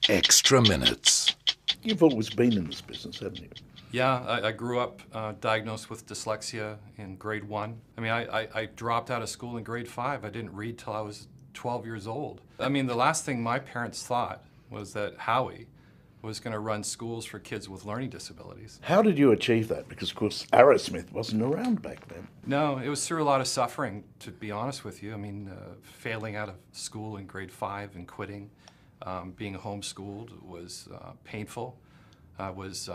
Extra Minutes. You've always been in this business, haven't you? Yeah, I grew up diagnosed with dyslexia in grade 1. I mean, I dropped out of school in grade 5. I didn't read till I was 12 years old. I mean, the last thing my parents thought was that Howie was going to run schools for kids with learning disabilities. How did you achieve that? Because, of course, Aerosmith wasn't around back then. No, it was through a lot of suffering, to be honest with you. I mean, failing out of school in grade 5 and quitting, being homeschooled was painful. I was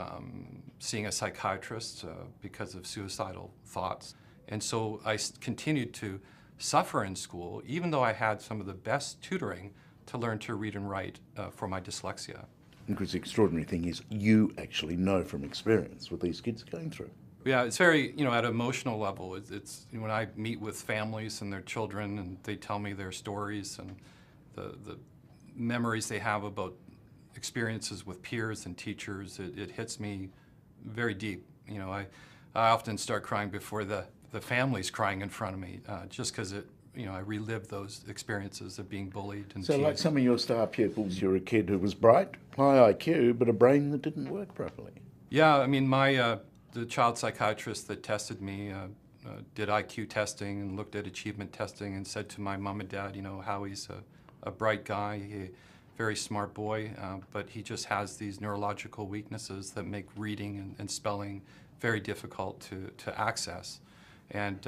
seeing a psychiatrist because of suicidal thoughts. And so I continued to suffer in school, even though I had some of the best tutoring to learn to read and write for my dyslexia. Because the extraordinary thing is you actually know from experience what these kids are going through. Yeah, it's very, at an emotional level. It's when I meet with families and their children and they tell me their stories and the memories they have about experiences with peers and teachers, it hits me very deep. I often start crying before the family's crying in front of me, just because I relive those experiences of being bullied and So teased. like some of your star pupils, you're a kid who was bright, high IQ, but a brain that didn't work properly. Yeah, I mean, the child psychiatrist that tested me did IQ testing and looked at achievement testing and said to my mom and dad, Howie's a bright guy, very smart boy, but he just has these neurological weaknesses that make reading and spelling very difficult to access. And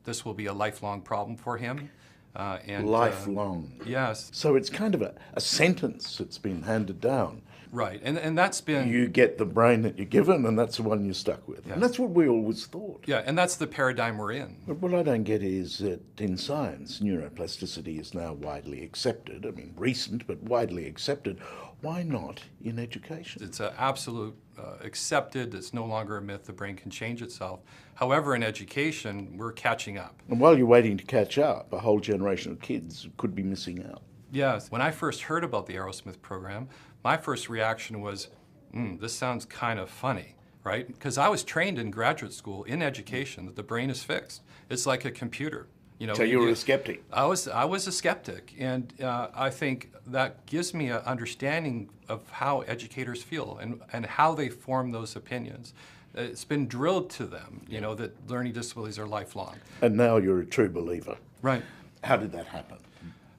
this will be a lifelong problem for him. Lifelong. Yes. So it's kind of a sentence that's been handed down. Right, and that's been... You get the brain that you're given, and that's the one you're stuck with. Yes. And that's what we always thought. Yeah, and that's the paradigm we're in. But what I don't get is that in science, neuroplasticity is now widely accepted. I mean, recent, but widely accepted. Why not in education? It's an absolute accepted. It's no longer a myth. The brain can change itself. However, in education, we're catching up. And while you're waiting to catch up, a whole generation of kids could be missing out. Yes. When I first heard about the Aerosmith program, my first reaction was, this sounds kind of funny, right? Because I was trained in graduate school, in education, that the brain is fixed. It's like a computer. So you were a skeptic? I was a skeptic, and I think that gives me an understanding of how educators feel and how they form those opinions. It's been drilled to them, that learning disabilities are lifelong. And now you're a true believer. Right. How did that happen?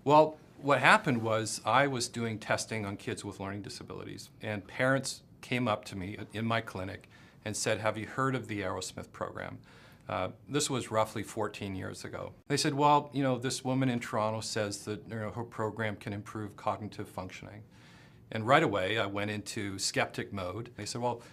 Well, what happened was I was doing testing on kids with learning disabilities, and parents came up to me in my clinic and said, have you heard of the Aerosmith program? This was roughly 14 years ago. They said, well, this woman in Toronto says that her program can improve cognitive functioning. And right away, I went into skeptic mode. They said, well,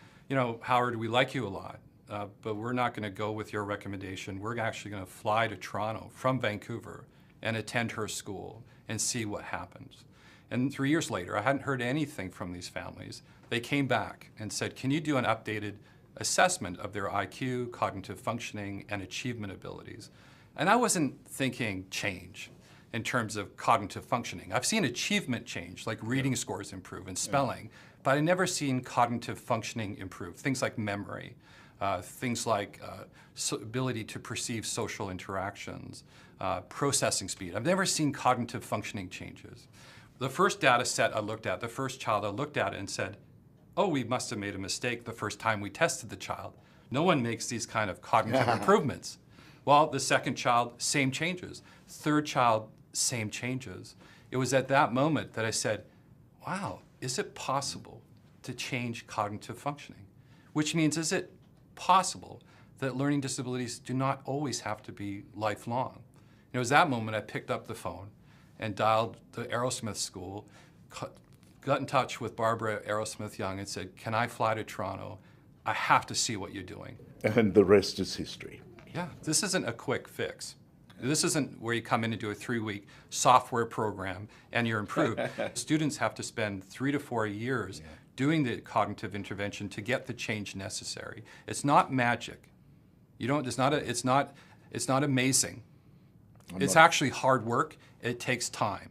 Howard, we like you a lot, but we're not going to go with your recommendation. We're actually going to fly to Toronto from Vancouver and attend her school and see what happens. And 3 years later, I hadn't heard anything from these families. They came back and said, can you do an updated assessment of their IQ, cognitive functioning, and achievement abilities? And I wasn't thinking change in terms of cognitive functioning. I've seen achievement change, like reading scores improve and spelling, but I've never seen cognitive functioning improve. Things like memory, things like ability to perceive social interactions, processing speed. I've never seen cognitive functioning changes. The first data set I looked at, the first child I looked at it and said, oh, we must have made a mistake the first time we tested the child. No one makes these kind of cognitive improvements. Well, the second child, same changes. Third child, same changes. It was at that moment that I said, wow, is it possible to change cognitive functioning? Which means, is it possible that learning disabilities do not always have to be lifelong? It was that moment I picked up the phone and dialed the Aerosmith school, got in touch with Barbara Aerosmith Young and said, can I fly to Toronto? I have to see what you're doing. And the rest is history. Yeah, this isn't a quick fix. This isn't where you come in and do a 3-week software program and you're improved. Students have to spend 3 to 4 years doing the cognitive intervention to get the change necessary. It's not magic. It's not amazing. It's actually hard work. It takes time.